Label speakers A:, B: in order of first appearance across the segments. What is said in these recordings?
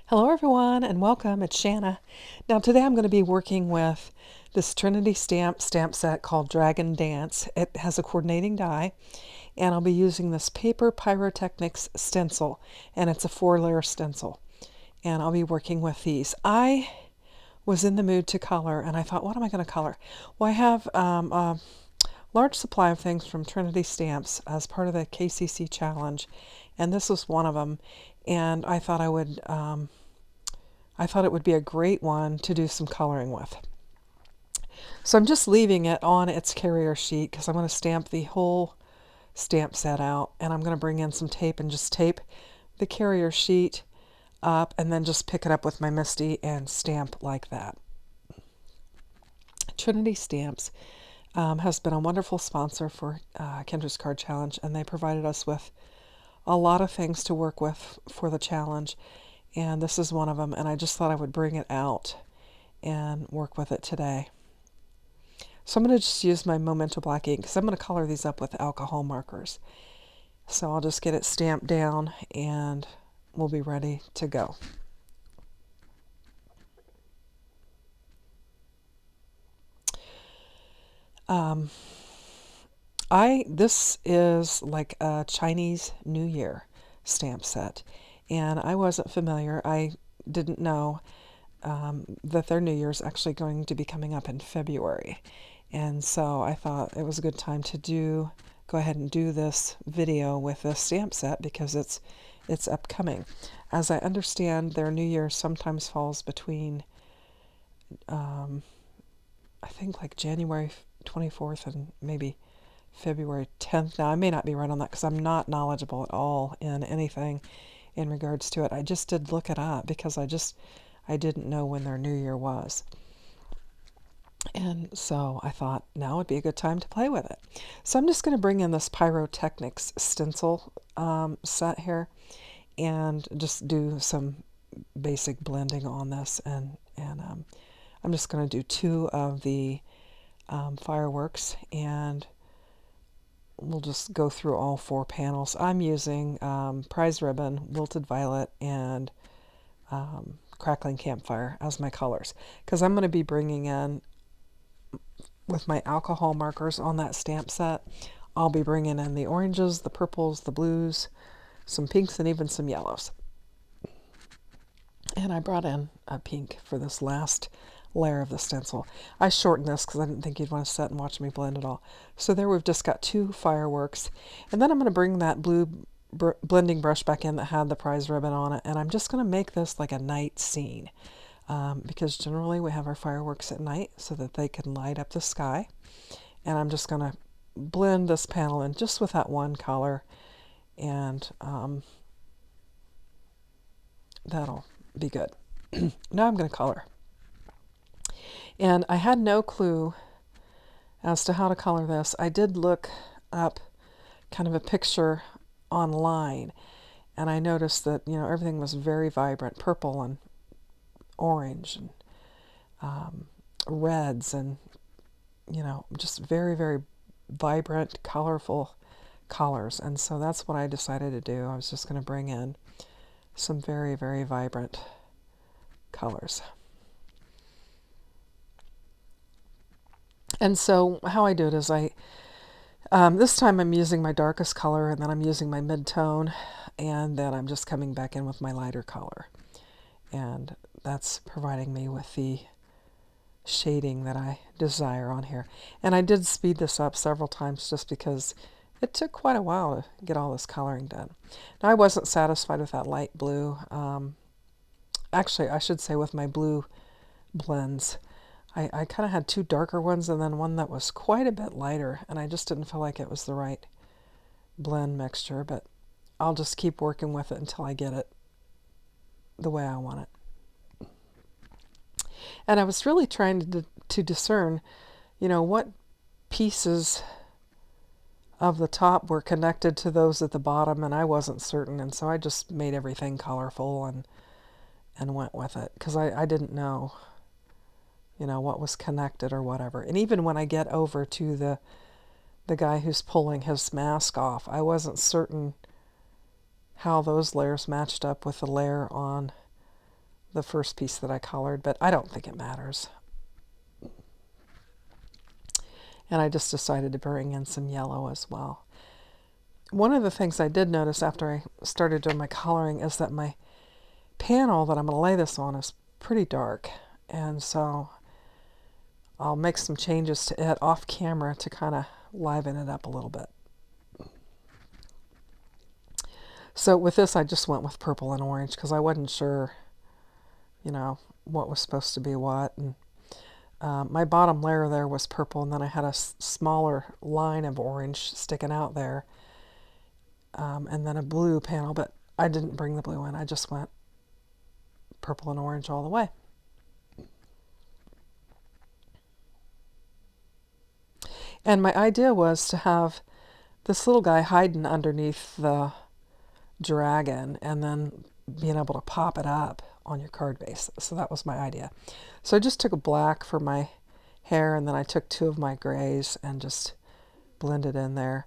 A: Hello everyone and welcome, it's Shanna. Now today I'm going to be working with this Trinity stamp set called Dragon Dance. It has a coordinating die and I'll be using this paper pyrotechnics stencil, and it's a 4-layer stencil, and I'll be working with these. I was in the mood to color and I thought, what am I going to color? Well, I have a large supply of things from Trinity Stamps as part of the KCC challenge, and this was one of them, and I thought it would be a great one to do some coloring with. So I'm just leaving it on its carrier sheet because I'm going to stamp the whole stamp set out, and I'm going to bring in some tape and just tape the carrier sheet up and then just pick it up with my MISTI and stamp like that. Trinity Stamps has been a wonderful sponsor for Kendra's Card Challenge, and they provided us with a lot of things to work with for the challenge, and this is one of them, and I just thought I would bring it out and work with it today. So I'm going to just use my Memento black ink because I'm going to color these up with alcohol markers. So I'll just get it stamped down and we'll be ready to go. This is like a Chinese New Year stamp set, and I wasn't familiar. I didn't know that their New Year's actually going to be coming up in February, and so I thought it was a good time to go ahead and do this video with this stamp set because it's upcoming. As I understand, their New Year sometimes falls between I think like January 24th and maybe February 10th. Now, I may not be right on that because I'm not knowledgeable at all in anything in regards to it. I just did look it up because I didn't know when their New Year was. And so I thought now would be a good time to play with it. So I'm just going to bring in this pyrotechnics stencil set here and just do some basic blending on this. And I'm just going to do 2 of the fireworks, and we'll just go through all 4 panels. I'm using Prize Ribbon, Wilted Violet, and Crackling Campfire as my colors because I'm going to be bringing in, with my alcohol markers on that stamp set, I'll be bringing in the oranges, the purples, the blues, some pinks, and even some yellows. And I brought in a pink for this last layer of the stencil. I shortened this because I didn't think you'd want to sit and watch me blend it all. So there we've just got 2 fireworks. And then I'm going to bring that blue blending brush back in that had the prize ribbon on it. And I'm just going to make this like a night scene. Because generally we have our fireworks at night so that they can light up the sky. And I'm just going to blend this panel in just with that one color. And that'll be good. Now I'm going to color. And I had no clue as to how to color this. I did look up kind of a picture online, and I noticed that, everything was very vibrant, purple and orange and reds, and, just very, very vibrant, colorful colors. And so that's what I decided to do. I was just going to bring in some very, very vibrant colors. And so how I do it is this time I'm using my darkest color, and then I'm using my mid-tone, and then I'm just coming back in with my lighter color. And that's providing me with the shading that I desire on here. And I did speed this up several times just because it took quite a while to get all this coloring done. Now, I wasn't satisfied with that light blue. Actually, I should say with my blue blends. I kind of had 2 darker ones and then one that was quite a bit lighter, and I just didn't feel like it was the right blend mixture, but I'll just keep working with it until I get it the way I want it. And I was really trying to discern, what pieces of the top were connected to those at the bottom, and I wasn't certain, and so I just made everything colorful and went with it because I didn't know what was connected or whatever. And even when I get over to the guy who's pulling his mask off, I wasn't certain how those layers matched up with the layer on the first piece that I colored, but I don't think it matters. And I just decided to bring in some yellow as well. One of the things I did notice after I started doing my coloring is that my panel that I'm going to lay this on is pretty dark. And so I'll make some changes to it off camera to kind of liven it up a little bit. So with this, I just went with purple and orange because I wasn't sure, you know, what was supposed to be what. And my bottom layer there was purple, and then I had a smaller line of orange sticking out there, and then a blue panel, but I didn't bring the blue in. I just went purple and orange all the way. And my idea was to have this little guy hiding underneath the dragon and then being able to pop it up on your card base. So that was my idea. So I just took a black for my hair, and then I took two of my grays and just blended in there.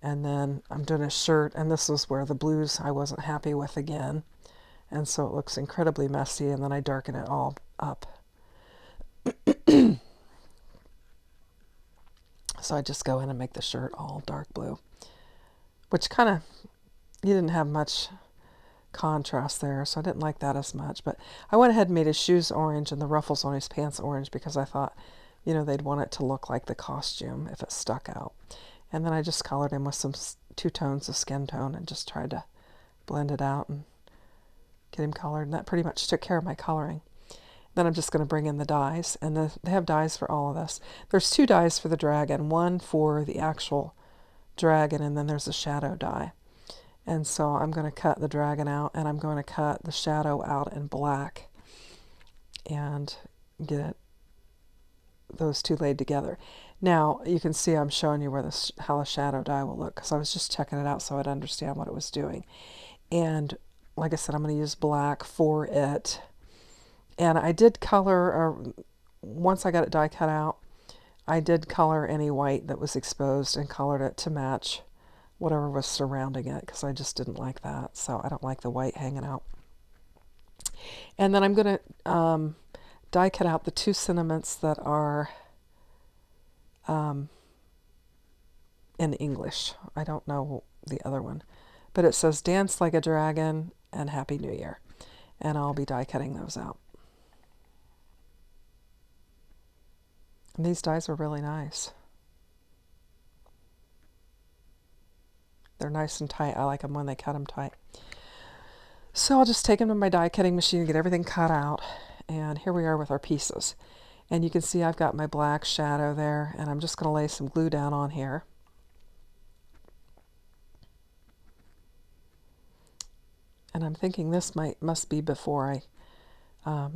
A: And then I'm doing a shirt, and this was where the blues I wasn't happy with again. And so it looks incredibly messy, and then I darken it all up. So I just go in and make the shirt all dark blue, which kind of, you didn't have much contrast there, so I didn't like that as much. But I went ahead and made his shoes orange and the ruffles on his pants orange because I thought, you know, they'd want it to look like the costume if it stuck out. And then I just colored him with some two tones of skin tone and just tried to blend it out and get him colored. And that pretty much took care of my coloring. Then I'm just going to bring in the dyes, and they have dyes for all of this. There's two dyes for the dragon, one for the actual dragon, and then there's a shadow dye. And so I'm going to cut the dragon out, and I'm going to cut the shadow out in black and get those two laid together. Now you can see I'm showing you where how the shadow dye will look, because I was just checking it out so I'd understand what it was doing. And like I said, I'm going to use black for it. And I did color, once I got it die cut out, I did color any white that was exposed and colored it to match whatever was surrounding it, because I just didn't like that. So I don't like the white hanging out. And then I'm going to die cut out the two sentiments that are in English. I don't know the other one, but it says "Dance Like a Dragon" and "Happy New Year," and I'll be die cutting those out. And these dies are really nice. They're nice and tight. I like them when they cut them tight. So I'll just take them to my die cutting machine and get everything cut out. And here we are with our pieces. And you can see I've got my black shadow there, and I'm just going to lay some glue down on here. And I'm thinking this must be before I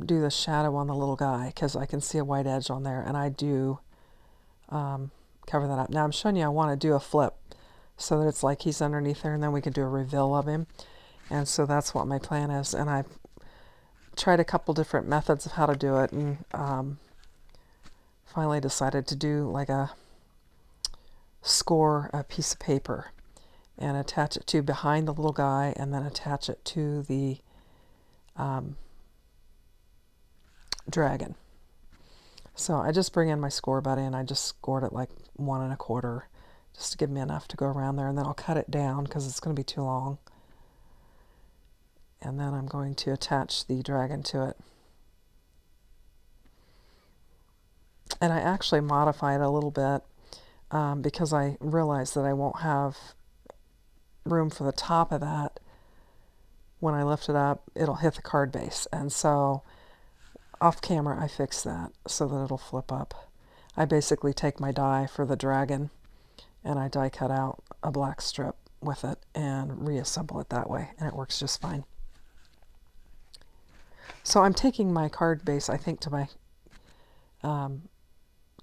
A: do the shadow on the little guy, because I can see a white edge on there, and I do cover that up. Now I'm showing you I want to do a flip so that it's like he's underneath there, and then we can do a reveal of him. And so that's what my plan is. And I've tried a couple different methods of how to do it, and finally decided to do like a piece of paper and attach it to behind the little guy, and then attach it to the dragon. So I just bring in my score buddy, and I just scored it like 1 1/4, just to give me enough to go around there, and then I'll cut it down because it's going to be too long. And then I'm going to attach the dragon to it. And I actually modify it a little bit because I realize that I won't have room for the top of that. When I lift it up, it'll hit the card base. And so off camera, I fix that so that it'll flip up. I basically take my die for the dragon, and I die cut out a black strip with it and reassemble it that way, and it works just fine. So I'm taking my card base, I think, to my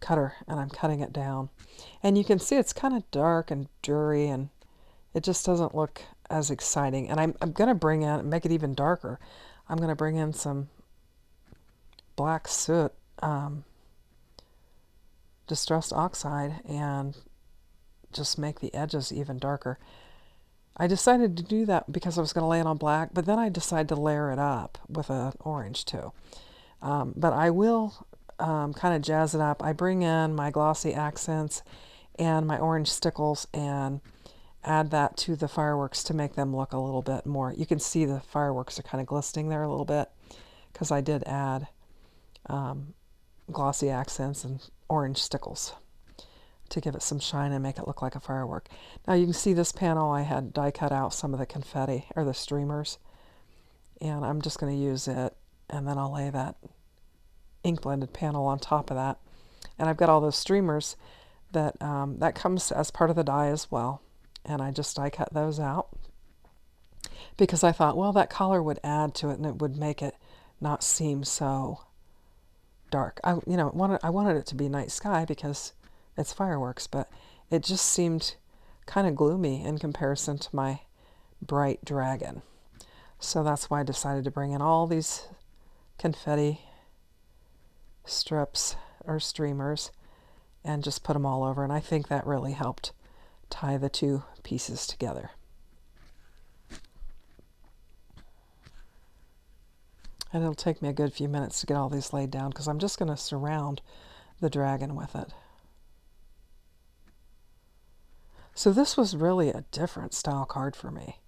A: cutter, and I'm cutting it down. And you can see it's kind of dark and dreary, and it just doesn't look as exciting. And I'm going to bring in, make it even darker. I'm going to bring in some black soot, distressed oxide, and just make the edges even darker. I decided to do that because I was going to lay it on black, but then I decided to layer it up with an orange too. But I will kind of jazz it up. I bring in my glossy accents and my orange stickles and add that to the fireworks to make them look a little bit more. You can see the fireworks are kind of glistening there a little bit because I did add glossy accents and orange stickles to give it some shine and make it look like a firework. Now you can see this panel, I had die cut out some of the confetti or the streamers, and I'm just going to use it, and then I'll lay that ink blended panel on top of that. And I've got all those streamers that comes as part of the die as well, and I just die cut those out because I thought, well, that color would add to it and it would make it not seem so dark. I wanted it to be night sky because it's fireworks, but it just seemed kind of gloomy in comparison to my bright dragon. So that's why I decided to bring in all these confetti strips or streamers and just put them all over, and I think that really helped tie the two pieces together. And it'll take me a good few minutes to get all these laid down because I'm just going to surround the dragon with it. So this was really a different style card for me.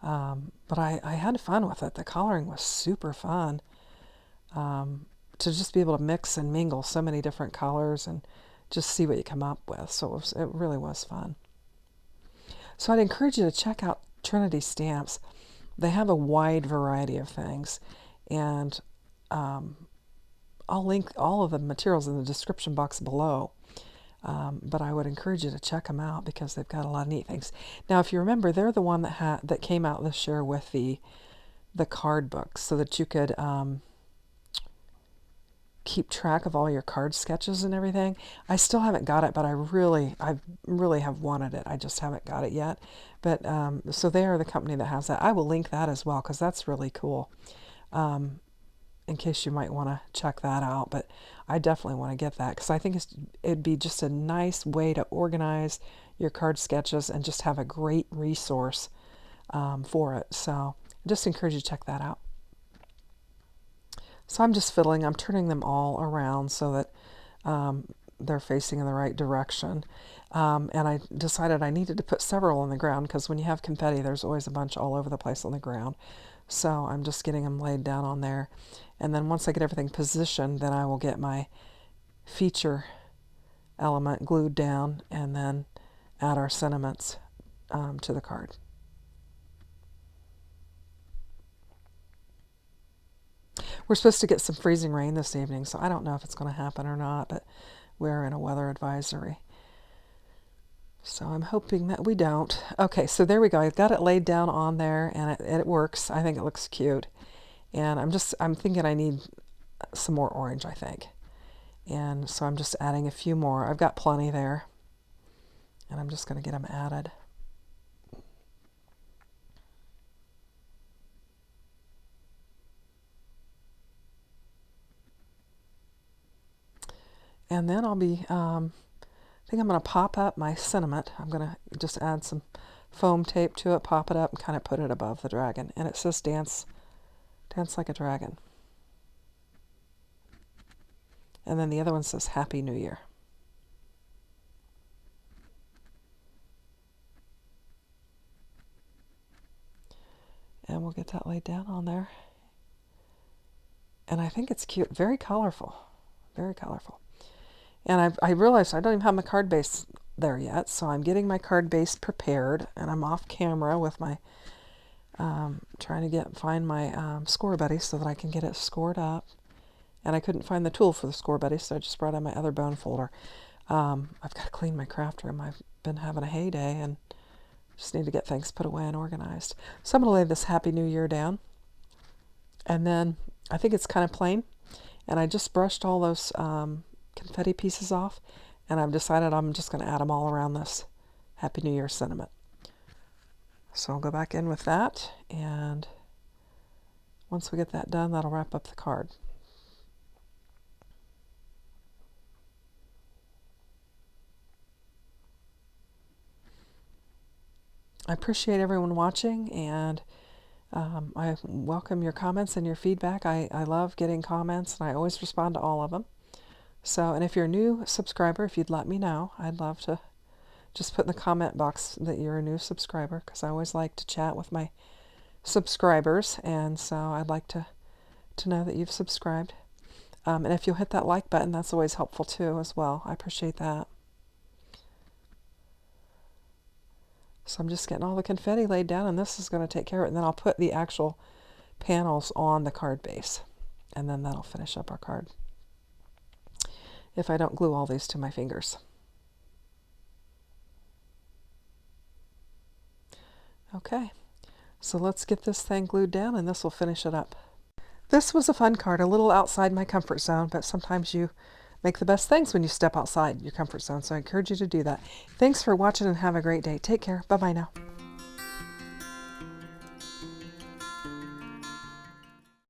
A: But I had fun with it. The coloring was super fun. To just be able to mix and mingle so many different colors and just see what you come up with. So it really was fun. So I'd encourage you to check out Trinity Stamps. They have a wide variety of things. And I'll link all of the materials in the description box below. But I would encourage you to check them out because they've got a lot of neat things. Now, if you remember, they're the one that came out this year with the card books, so that you could keep track of all your card sketches and everything. I still haven't got it, but I really have wanted it. I just haven't got it yet. But so they are the company that has that. I will link that as well because that's really cool. In case you might want to check that out, but I definitely want to get that because I think it'd be just a nice way to organize your card sketches and just have a great resource for it. So I just encourage you to check that out. So I'm just fiddling. I'm turning them all around so that they're facing in the right direction. And I decided I needed to put several on the ground because when you have confetti, there's always a bunch all over the place on the ground. So I'm just getting them laid down on there. And then once I get everything positioned, then I will get my feature element glued down and then add our sentiments to the card. We're supposed to get some freezing rain this evening, so I don't know if it's going to happen or not, but we're in a weather advisory. So I'm hoping that we don't. Okay, so there we go. I've got it laid down on there, and it works. I think it looks cute. And I'm thinking I need some more orange, I think. And so I'm just adding a few more. I've got plenty there. And I'm just going to get them added. And then I'll be, I think I'm going to pop up my sentiment. I'm going to just add some foam tape to it, pop it up, and kind of put it above the dragon. And it says dance like a dragon. And then the other one says Happy New Year. And we'll get that laid down on there. And I think it's cute. Very colorful. Very colorful. And I realized I don't even have my card base there yet, so I'm getting my card base prepared, and I'm off camera with my trying to find my score buddy so that I can get it scored up. And I couldn't find the tool for the score buddy, so I just brought in my other bone folder. I've got to clean my craft room. I've been having a heyday and just need to get things put away and organized. So I'm going to lay this Happy New Year down. And then I think it's kind of plain. And I just brushed all those confetti pieces off. And I've decided I'm just going to add them all around this Happy New Year sentiment. So I'll go back in with that, and once we get that done, that'll wrap up the card. I appreciate everyone watching, and I welcome your comments and your feedback. I love getting comments, and I always respond to all of them. So, and if you're a new subscriber, if you'd let me know, I'd love to just put in the comment box that you're a new subscriber, because I always like to chat with my subscribers, and so I'd like to know that you've subscribed. And if you'll hit that like button, that's always helpful too as well. I appreciate that. So I'm just getting all the confetti laid down, and this is going to take care of it. And then I'll put the actual panels on the card base, and then that'll finish up our card, if I don't glue all these to my fingers. Okay, so let's get this thing glued down, and this will finish it up. This was a fun card, a little outside my comfort zone, but sometimes you make the best things when you step outside your comfort zone, so I encourage you to do that. Thanks for watching, and have a great day. Take care. Bye-bye now.